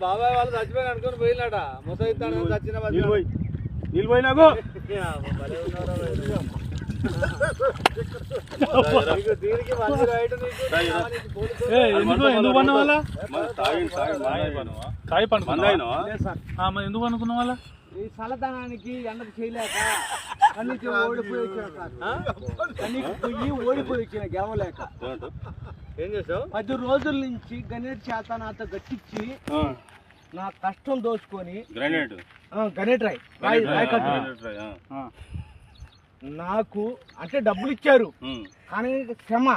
బాబాయ్ వాళ్ళు చచ్చిపోయిన అనుకుని పోయినట ముసైతాను చచ్చిన నిలిపోయినాకు ఎందుకు పన్న వాళ్ళ కాయ పండుకున్నా ఎందుకు అనుకున్న వాళ్ళ ఈ చల్లదనానికి ఎండకు చేయలేక కన్నీకి ఓడిపోయి వచ్చిన గెలవలేక ఏం చేసావు 10 రోజుల నుంచి గణేట్ చేత నాతో గట్టించి నా కష్టం దోచుకొని గణేట్ రాయ్ నాకు అంటే డబ్బులు ఇచ్చారు కానీ క్షమ